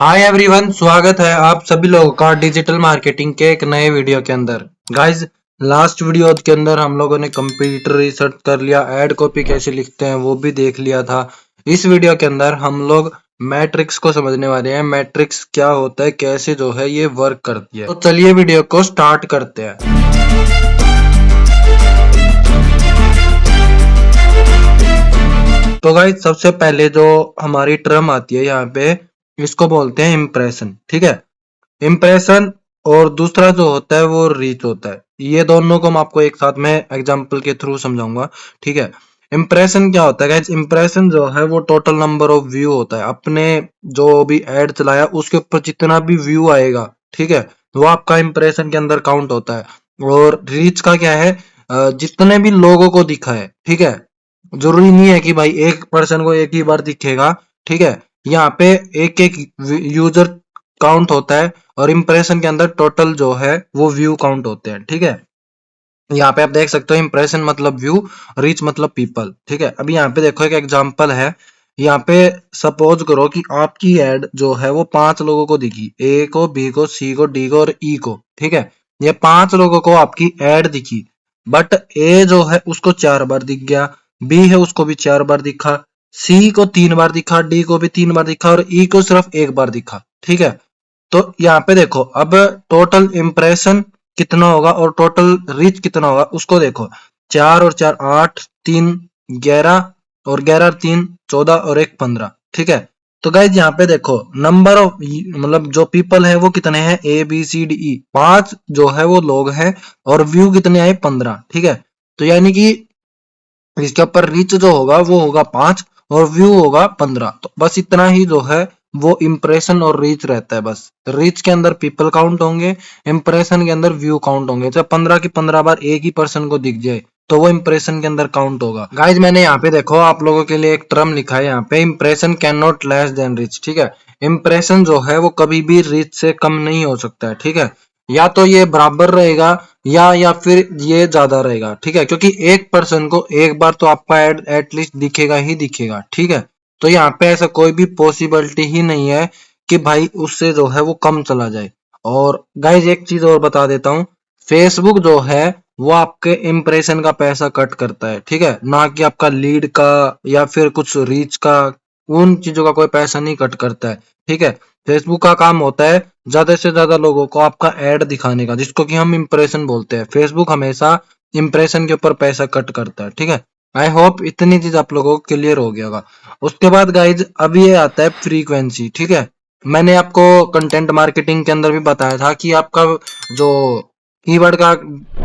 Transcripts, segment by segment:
Hi everyone, स्वागत है आप सभी लोगों का डिजिटल मार्केटिंग के एक नए वीडियो के अंदर। गाइस, लास्ट वीडियो के अंदर हम लोगों ने कंप्यूटर रिसर्च कर लिया, एड कॉपी कैसे लिखते हैं वो भी देख लिया था। इस वीडियो के अंदर हम लोग मैट्रिक्स को समझने वाले हैं। मैट्रिक्स क्या होता है, कैसे जो है ये वर्क करती है। तो चलिए वीडियो को स्टार्ट करते हैं। तो गाइस, सबसे पहले जो हमारी टर्म आती है यहाँ पे, इसको बोलते हैं इम्प्रेशन। ठीक है, इम्प्रेशन। और दूसरा जो होता है वो रीच होता है। ये दोनों को मैं आपको एक साथ में एग्जांपल के थ्रू समझाऊंगा। ठीक है, इम्प्रेशन क्या होता है गाइस? इम्प्रेशन जो है वो टोटल नंबर ऑफ व्यू होता है। अपने जो भी एड चलाया उसके ऊपर जितना भी व्यू आएगा, ठीक है, वो आपका इम्प्रेशन के अंदर काउंट होता है। और रीच का क्या है? जितने भी लोगों को दिखा है। ठीक है, जरूरी नहीं है कि भाई एक पर्सन को एक ही बार दिखेगा। ठीक है, यहाँ पे एक एक यूजर काउंट होता है और इम्प्रेशन के अंदर टोटल जो है वो व्यू काउंट होते हैं। ठीक है, यहाँ पे आप देख सकते हो इम्प्रेशन मतलब व्यू, रीच मतलब पीपल। ठीक है, अभी यहाँ पे देखो एक एग्जांपल है। यहाँ पे सपोज करो कि आपकी एड जो है वो 5 लोगों को दिखी, ए को, बी को, सी को, डी को और ई को। ठीक है, ये 5 लोगों को आपकी एड दिखी। बट ए जो है उसको 4 बार दिख गया, बी है उसको भी 4 बार दिखा, सी को 3 बार दिखा, डी को भी 3 बार दिखा और ई को सिर्फ 1 बार दिखा। ठीक है, तो यहाँ पे देखो अब टोटल इम्प्रेशन कितना होगा और टोटल रीच कितना होगा उसको देखो। 4 और 4 8, 3 11 और 11 और 3 14 और 1 15। ठीक है, तो गाइज यहाँ पे देखो नंबर ऑफ मतलब जो पीपल है वो कितने हैं? A B C D E, 5 जो है वो लोग हैं और व्यू कितने आए? 15। ठीक है, तो यानी कि इसके ऊपर रीच जो होगा वो होगा 5 और व्यू होगा 15। तो बस इतना ही जो है वो इम्प्रेशन और रीच रहता है। बस रीच के अंदर पीपल काउंट होंगे, इम्प्रेशन के अंदर व्यू काउंट होंगे। जब 15 की 15 बार एक ही पर्सन को दिख जाए तो वो इम्प्रेशन के अंदर काउंट होगा। गाइज, मैंने यहाँ पे देखो आप लोगों के लिए एक टर्म लिखा है यहाँ पे, impression can not less than reach. ठीक है, इम्प्रेशन जो है वो कभी भी रीच से कम नहीं हो सकता है। ठीक है, या तो ये बराबर रहेगा या फिर ये ज्यादा रहेगा। ठीक है, क्योंकि एक पर्सन को एक बार तो आपका एड एटलीस्ट दिखेगा ही दिखेगा। ठीक है, तो यहाँ पे ऐसा कोई भी पॉसिबिलिटी ही नहीं है कि भाई उससे जो है वो कम चला जाए। और गाइज एक चीज और बता देता हूँ, फेसबुक जो है वो आपके इम्प्रेशन का पैसा कट करता है। ठीक है, ना कि आपका लीड का या फिर कुछ रीच का, उन चीजों का कोई पैसा नहीं कट करता है। ठीक है, फेसबुक का काम होता है ज्यादा से ज्यादा लोगों को आपका एड दिखाने का, जिसको कि हम इम्प्रेशन बोलते हैं। फेसबुक हमेशा इम्प्रेशन के ऊपर पैसा कट करता है। ठीक है, आई होप इतनी चीज आप लोगों को क्लियर हो गया होगा। उसके बाद गाइज अब ये आता है फ्रीक्वेंसी। ठीक है, मैंने आपको कंटेंट मार्केटिंग के अंदर भी बताया था कि आपका जो कीवर्ड का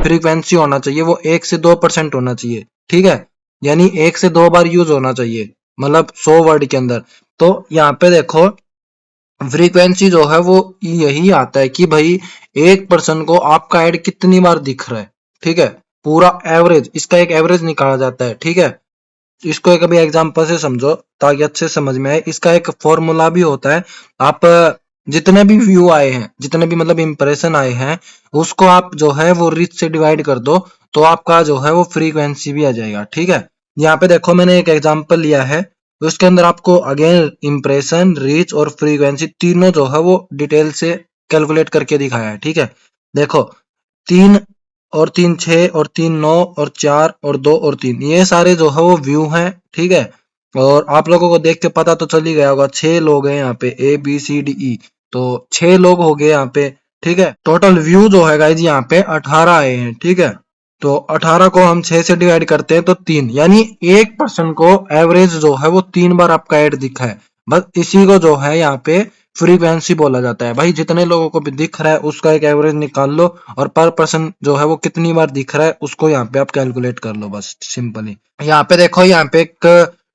फ्रीक्वेंसी होना चाहिए वो 1 से 2% होना चाहिए। ठीक है, यानी 1 से 2 बार यूज होना चाहिए, मतलब 100 वर्ड के अंदर। तो यहाँ पे देखो फ्रीक्वेंसी जो है वो यही आता है कि भाई एक पर्सन को आपका ऐड कितनी बार दिख रहा है। ठीक है, पूरा एवरेज, इसका एक एवरेज निकाला जाता है। ठीक है, इसको एक अभी एग्जांपल से समझो ताकि अच्छे समझ में आए। इसका एक फॉर्मूला भी होता है। आप जितने भी व्यू आए हैं, जितने भी मतलब इंप्रेशन आए हैं, उसको आप जो है वो रीच से डिवाइड कर दो तो आपका जो है वो फ्रीक्वेंसी भी आ जाएगा। ठीक है, यहाँ पे देखो मैंने एक एग्जांपल लिया है, उसके अंदर आपको अगेन इंप्रेशन, रीच और फ्रीक्वेंसी तीनों जो है वो डिटेल से कैलकुलेट करके दिखाया है। ठीक है, देखो 3 और 3 6 और 3 9 और 4 और 2 और 3, ये सारे जो है वो व्यू हैं। ठीक है, और आप लोगों को देख के पता तो चल ही गया होगा, 6 लोग हैं यहाँ पे, A B C D E, तो 6 लोग हो गए यहाँ पे। ठीक है, टोटल व्यू जो है गाइज यहाँ पे 18 आए हैं। ठीक है, तो 18 को हम 6 से डिवाइड करते हैं तो 3, यानी एक पर्सन को एवरेज जो है वो 3 बार आपका ऐड दिखा है। बस इसी को जो है यहाँ पे फ्रीक्वेंसी बोला जाता है। भाई जितने लोगों को भी दिख रहा है उसका एक एवरेज निकाल लो और पर पर्सन जो है वो कितनी बार दिख रहा है उसको यहाँ पे आप कैलकुलेट कर लो, बस सिंपली। यहाँ पे देखो यहाँ पे एक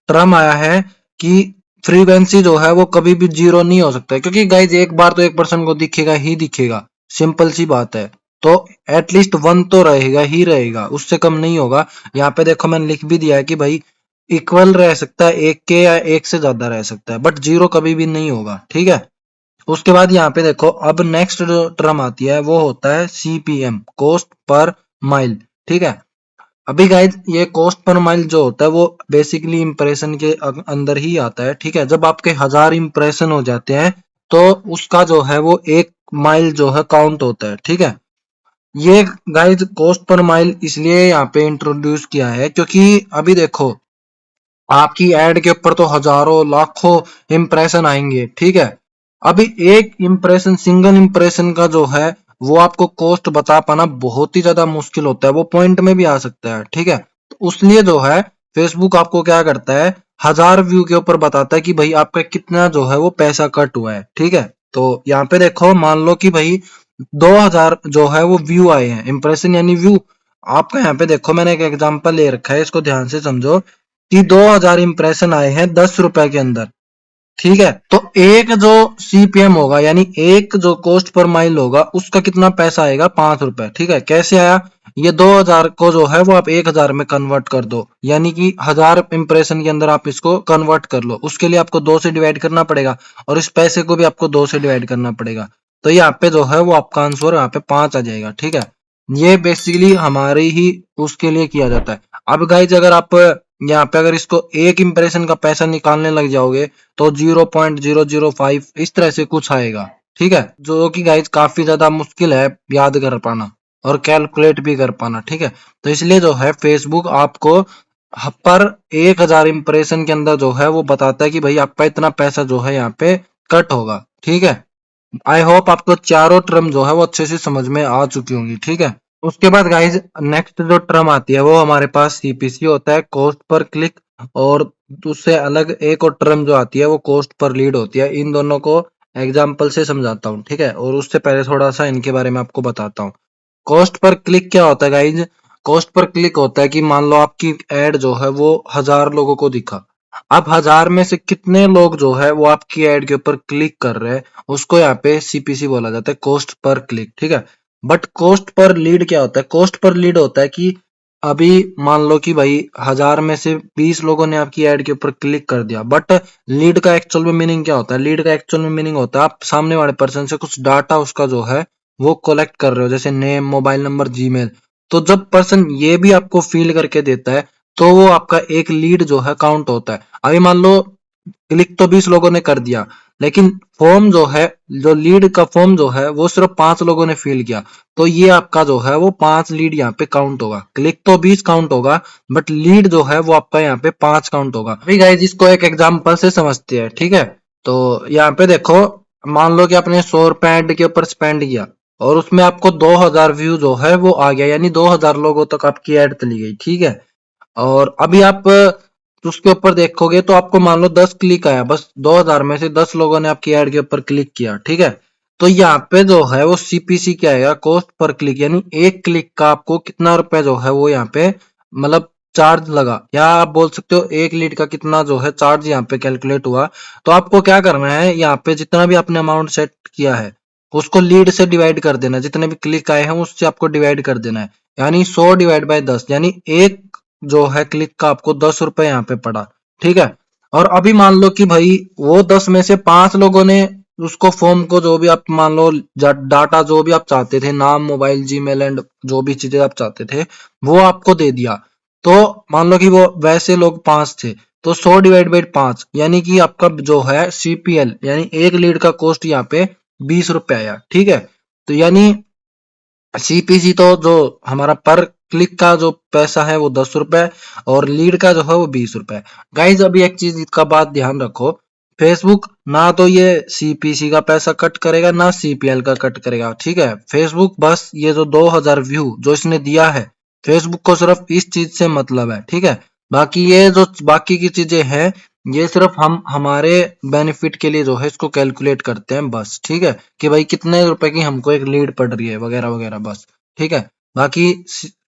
टर्म आया है कि फ्रीक्वेंसी जो है वो कभी भी जीरो नहीं हो सकता है, क्योंकि गाइज एक बार तो एक पर्सन को दिखेगा ही दिखेगा, सिंपल सी बात है। तो एटलीस्ट 1 तो रहेगा ही रहेगा, उससे कम नहीं होगा। यहाँ पे देखो मैंने लिख भी दिया है कि भाई इक्वल रह सकता है एक के या एक से ज्यादा रह सकता है, बट जीरो कभी भी नहीं होगा। ठीक है, उसके बाद यहाँ पे देखो अब नेक्स्ट जो टर्म आती है वो होता है सीपीएम, कॉस्ट पर माइल। ठीक है, अभी गाइज ये कॉस्ट पर माइल जो होता है वो बेसिकली इंप्रेशन के अंदर ही आता है। ठीक है, जब आपके 1000 इंप्रेशन हो जाते हैं तो उसका जो है वो 1 माइल जो है काउंट होता है। ठीक है, ये गाइज कॉस्ट पर माइल इसलिए यहाँ पे इंट्रोड्यूस किया है क्योंकि अभी देखो आपकी एड के ऊपर तो हजारों लाखों इंप्रेशन आएंगे। ठीक है, अभी एक इंप्रेशन, सिंगल इंप्रेशन का जो है वो आपको कॉस्ट बता पाना बहुत ही ज्यादा मुश्किल होता है, वो पॉइंट में भी आ सकता है। ठीक है, तो उसलिए जो है फेसबुक आपको क्या करता है, 1000 व्यू के ऊपर बताता है कि भाई आपका कितना जो है वो पैसा कट हुआ है। ठीक है, तो यहाँ पे देखो मान लो कि भाई 2000 जो है वो व्यू आए हैं, इंप्रेशन यानी व्यू। आपका यहाँ पे देखो मैंने एक एग्जांपल ले रखा है, इसको ध्यान से समझो कि 2000 इंप्रेशन आए हैं 10 रुपए के अंदर। ठीक है, तो एक जो सीपीएम होगा यानी एक जो कॉस्ट पर माइल होगा उसका कितना पैसा आएगा, 5 रुपए। ठीक है, कैसे आया, ये 2000 को जो है वो आप 1000 में कन्वर्ट कर दो, यानी कि 1000 इंप्रेशन के अंदर आप इसको कन्वर्ट कर लो। उसके लिए आपको 2 से डिवाइड करना पड़ेगा और इस पैसे को भी आपको 2 से डिवाइड करना पड़ेगा। तो यहाँ पे जो है वो आपका आंसर यहाँ पे 5 आ जाएगा। ठीक है, ये बेसिकली हमारी ही उसके लिए किया जाता है। अब गाइज अगर आप यहाँ पे अगर इसको एक इंप्रेशन का पैसा निकालने लग जाओगे तो 0.005 इस तरह से कुछ आएगा। ठीक है, जो कि गाइज काफी ज्यादा मुश्किल है याद कर पाना और कैलकुलेट भी कर पाना। ठीक है, तो इसलिए जो है फेसबुक आपको पर 1000 इंप्रेशन के अंदर जो है वो बताता है कि भाई आपका इतना पैसा जो है यहाँ पे कट होगा। ठीक है, आई होप आपको चारों टर्म जो है वो अच्छे से समझ में आ चुकी होंगी। ठीक है, उसके बाद गाइज नेक्स्ट जो टर्म आती है वो हमारे पास सीपीसी होता है, कॉस्ट पर क्लिक। और उससे अलग एक और टर्म जो आती है वो कॉस्ट पर लीड होती है। इन दोनों को एग्जाम्पल से समझाता हूँ। ठीक है, और उससे पहले थोड़ा सा इनके बारे में आपको बताता हूँ। कॉस्ट पर क्लिक क्या होता है गाइज, कॉस्ट पर क्लिक होता है कि मान लो आपकी एड जो है वो 1000 लोगों को दिखा। अब 1000 में से कितने लोग जो है वो आपकी एड के ऊपर क्लिक कर रहे हैं, उसको यहाँ पे सीपीसी बोला जाता है, कॉस्ट पर क्लिक। ठीक है, बट कॉस्ट पर लीड क्या होता है, कॉस्ट पर लीड होता है कि अभी मान लो कि भाई 1000 में से 20 लोगों ने आपकी एड के ऊपर क्लिक कर दिया, बट लीड का एक्चुअल में मीनिंग क्या होता है, लीड का एक्चुअल में मीनिंग होता है आप सामने वाले पर्सन से कुछ डाटा उसका जो है वो कलेक्ट कर रहे हो, जैसे नेम, मोबाइल नंबर, जीमेल। तो जब पर्सन ये भी आपको फील करके देता है तो वो आपका एक लीड जो है काउंट होता है। अभी मान लो क्लिक तो 20 लोगों ने कर दिया, लेकिन फॉर्म जो है, जो लीड का फॉर्म जो है वो सिर्फ 5 लोगों ने फिल किया, तो ये आपका जो है वो 5 लीड यहाँ पे काउंट होगा। क्लिक तो 20 काउंट होगा बट लीड जो है वो आपका यहाँ पे 5 काउंट होगा। अभी गाइस इसको एक एग्जांपल से समझते हैं। ठीक है, तो यहाँ पे देखो मान लो कि आपने 100 रुपए एड के ऊपर स्पेंड किया और उसमें आपको 2000 व्यू जो है वो आ गया, यानी 2000 लोगों तक आपकी एड चली गई। ठीक है, और अभी आप उसके ऊपर देखोगे तो आपको मान लो 10 क्लिक आया, बस 2000 में से 10 लोगों ने आपकी एड के ऊपर क्लिक किया। ठीक है, तो यहाँ पे जो है वो सीपीसी क्या आएगा, कॉस्ट पर क्लिक, यानी एक क्लिक का आपको कितना रुपए जो है वो यहाँ पे मतलब चार्ज लगा, या आप बोल सकते हो एक लीड का कितना जो है चार्ज यहाँ पे कैलकुलेट हुआ। तो आपको क्या करना है, यहाँ पे जितना भी आपने अमाउंट सेट किया है उसको लीड से डिवाइड कर देना, जितने भी क्लिक आए हैं उससे आपको डिवाइड कर देना है, यानी 100 डिवाइड बाय 10, यानी एक जो है क्लिक का आपको 10 रुपए यहाँ पे पड़ा। ठीक है, और अभी मान लो कि भाई वो 10 में से 5 लोगों ने उसको फॉर्म को, जो भी आप मान लो डाटा जो भी आप चाहते थे, नाम, मोबाइल, जीमेल एंड जो भी चीजें आप चाहते थे वो आपको दे दिया। तो मान लो कि वो वैसे लोग 5 थे, तो 100 डिवाइड बाई 5 यानी कि आपका जो है सीपीएल यानी एक लीड का कॉस्ट यहाँ पे 20 रुपए आया। ठीक है, तो यानी सीपीसी तो जो हमारा पर क्लिक का जो पैसा है वो 10 रुपए और लीड का जो है वो 20 रुपए। गाइज अभी एक चीज का बात ध्यान रखो, फेसबुक ना तो ये सीपीसी का पैसा कट करेगा ना सीपीएल का कट करेगा। ठीक है, फेसबुक बस ये जो 2000 व्यू जो इसने दिया है, फेसबुक को सिर्फ इस चीज से मतलब है। ठीक है, बाकी ये जो बाकी की चीजें हैं ये सिर्फ हम हमारे बेनिफिट के लिए जो है इसको कैलकुलेट करते हैं बस। ठीक है, कि भाई कितने रुपए की हमको एक लीड पड़ रही है वगैरह वगैरह बस। ठीक है, बाकी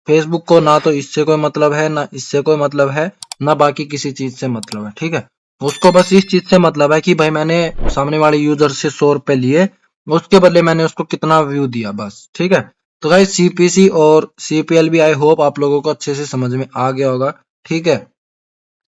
फेसबुक को ना तो इससे कोई मतलब है ना इससे कोई मतलब है, ना बाकी किसी चीज से मतलब है। ठीक है, उसको बस इस चीज से मतलब है कि भाई मैंने सामने वाले यूजर से 100 रुपए लिए, उसके बदले मैंने उसको कितना व्यू दिया बस। ठीक है, तो भाई सीपीसी और सीपीएल भी आई होप आप लोगों को अच्छे से समझ में आ गया होगा। ठीक है,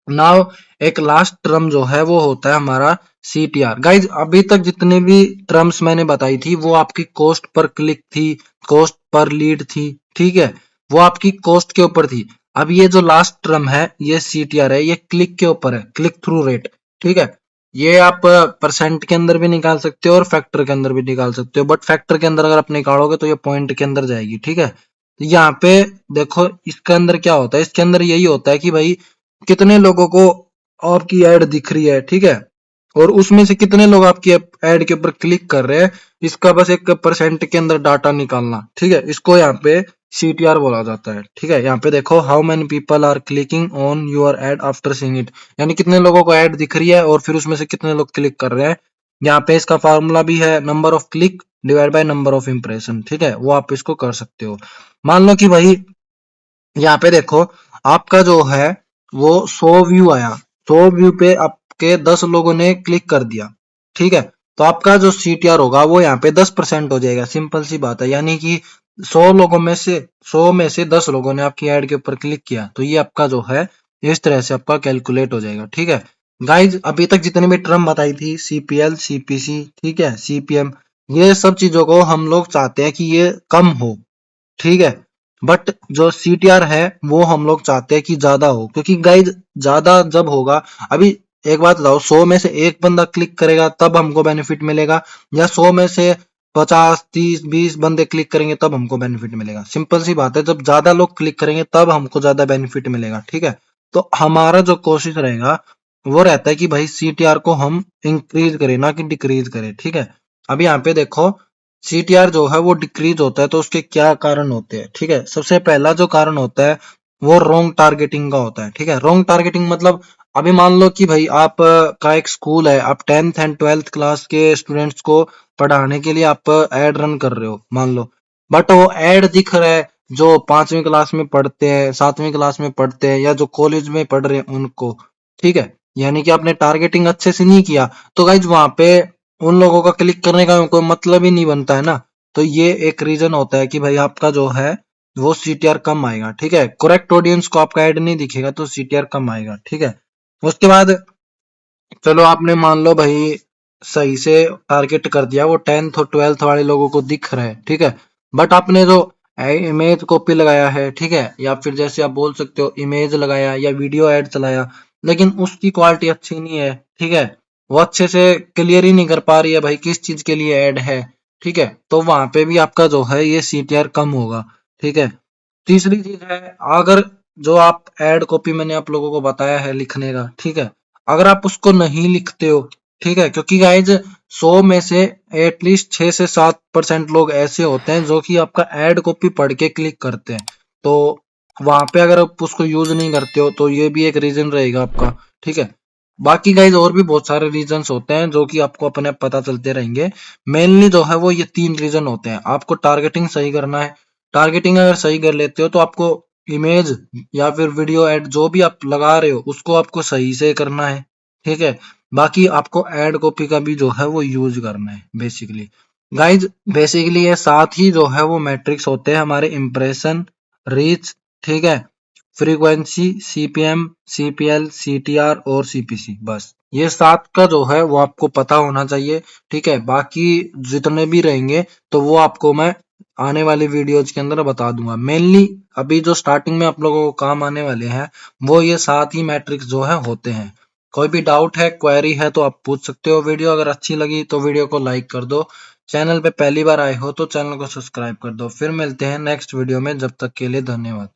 नाउ एक लास्ट टर्म जो है वो होता है हमारा सीटीआर। गाइज अभी तक जितने भी टर्म्स मैंने बताई थी वो आपकी कॉस्ट पर क्लिक थी, कॉस्ट पर लीड थी। ठीक है, वो आपकी कॉस्ट के ऊपर थी। अब ये जो लास्ट टर्म है ये सीटीआर है, ये क्लिक के ऊपर है, क्लिक थ्रू रेट। ठीक है, ये आप परसेंट के अंदर भी निकाल सकते हो और फैक्टर के अंदर भी निकाल सकते हो, बट फैक्टर के अंदर अगर आप निकालोगे तो ये पॉइंट के अंदर जाएगी, ठीक है। तो यहाँ पे देखो इसके अंदर क्या होता है, इसके अंदर यही होता है कि भाई कितने लोगों को आपकी एड दिख रही है, ठीक है, और उसमें से कितने लोग आपकी एड के ऊपर क्लिक कर रहे हैं, इसका बस एक परसेंट के अंदर डाटा निकालना, ठीक है। इसको यहाँ पे CTR बोला जाता है, ठीक है। यहाँ पे देखो how many people are clicking on your ad after seeing it, यानी कितने लोगों को ऐड दिख रही है और फिर उसमें से कितने लोग क्लिक कर रहे हैं। यहाँ पे इसका फार्मूला भी है, number of click divide by number of impression, ठीक है, वो आप इसको कर सकते हो। मान लो कि भाई यहाँ पे देखो आपका जो है वो 100 व्यू आया, 100 व्यू पे आपके 10 लोगों ने क्लिक कर दिया, ठीक है। तो आपका जो CTR होगा वो यहाँ पे 10% हो जाएगा, सिंपल सी बात है। यानी कि 100 में से 10 लोगों ने आपकी एड के ऊपर क्लिक किया, तो ये आपका जो है इस तरह से आपका कैलकुलेट हो जाएगा, ठीक है। गाइज अभी तक जितने भी टर्म बताई थी, CPL CPC, ठीक है, CPM, ये सब चीजों को हम लोग चाहते हैं कि ये कम हो, ठीक है। बट जो CTR है वो हम लोग चाहते हैं कि ज्यादा हो, क्योंकि गाइज ज्यादा जब होगा, अभी एक बात बताओ, 100 में से 1 बंदा क्लिक करेगा तब हमको बेनिफिट मिलेगा, या 100 में से 50 30 20 बंदे क्लिक करेंगे तब हमको बेनिफिट मिलेगा। सिंपल सी बात है, जब ज्यादा लोग क्लिक करेंगे तब हमको ज्यादा बेनिफिट मिलेगा, ठीक है। तो हमारा जो कोशिश रहेगा वो रहता है कि भाई CTR को हम इंक्रीज करें ना कि डिक्रीज करें, ठीक है। अभी यहाँ पे देखो CTR जो है वो डिक्रीज होता है तो उसके क्या कारण होते हैं, ठीक है। सबसे पहला जो कारण होता है वो रॉन्ग टारगेटिंग का होता है, ठीक है। रॉन्ग टारगेटिंग मतलब अभी मान लो कि भाई आप का एक स्कूल है, आप 10th एंड 12th क्लास के स्टूडेंट्स को पढ़ाने के लिए आप एड रन कर रहे हो मान लो, बट वो एड दिख रहा है जो 5वीं क्लास में पढ़ते हैं, 7वीं क्लास में पढ़ते हैं, या जो कॉलेज में पढ़ रहे हैं उनको, ठीक है। यानी कि आपने टारगेटिंग अच्छे से नहीं किया, तो गाइज वहां पे उन लोगों का क्लिक करने का कोई मतलब ही नहीं बनता है ना। तो ये एक रीजन होता है कि भाई आपका जो है वो CTR कम आएगा, ठीक है। करेक्ट ऑडियंस को आपका ऐड नहीं दिखेगा तो CTR कम आएगा, ठीक है। उसके बाद चलो आपने मान लो भाई सही से टारगेट कर दिया, वो 10th और 12th वाले लोगों को दिख रहा है, ठीक है। बट आपने जो इमेज कॉपी लगाया है, ठीक है, या फिर जैसे आप बोल सकते हो इमेज लगाया या वीडियो ऐड चलाया, लेकिन उसकी क्वालिटी अच्छी नहीं है, ठीक है, वो अच्छे से क्लियर ही नहीं कर पा रही है भाई किस चीज के लिए ऐड है, ठीक है, तो वहां पे भी आपका जो है ये CTR कम होगा, ठीक है। तीसरी चीज है, अगर जो आप एड कॉपी मैंने आप लोगों को बताया है लिखने का, ठीक है, अगर आप उसको नहीं लिखते हो, ठीक है, क्योंकि गाइज 100 में से एटलीस्ट 6 से 7% लोग ऐसे होते हैं जो कि आपका एड कॉपी पढ़ के क्लिक करते हैं, तो वहां पे अगर आप उसको यूज नहीं करते हो तो ये भी एक रीजन रहेगा आपका, ठीक है। बाकी गाइज और भी बहुत सारे रीजंस होते हैं जो कि आपको अपने आप पता चलते रहेंगे। मेनली जो है वो ये 3 रीजन होते हैं। आपको टारगेटिंग सही करना है, टारगेटिंग अगर सही कर लेते हो तो आपको इमेज या फिर वीडियो एड जो भी आप लगा रहे हो उसको आपको सही से करना है, ठीक है। बाकी आपको एड कॉपी का भी जो है वो यूज करना है बेसिकली। गाइज बेसिकली ये सात ही जो है वो मैट्रिक्स होते हैं हमारे इम्प्रेशन, रीच, ठीक है, फ्रीक्वेंसी, CPM, CPL, CTR और CPC, बस ये 7 का जो है वो आपको पता होना चाहिए, ठीक है। बाकी जितने भी रहेंगे तो वो आपको मैं आने वाली वीडियोज के अंदर बता दूंगा। मेनली अभी जो स्टार्टिंग में आप लोगों को काम आने वाले हैं वो ये 7 ही मैट्रिक्स जो है होते हैं। कोई भी डाउट है, क्वेरी है तो आप पूछ सकते हो। वीडियो अगर अच्छी लगी तो वीडियो को लाइक कर दो, चैनल पे पहली बार आए हो तो चैनल को सब्सक्राइब कर दो। फिर मिलते हैं नेक्स्ट वीडियो में, जब तक के लिए धन्यवाद।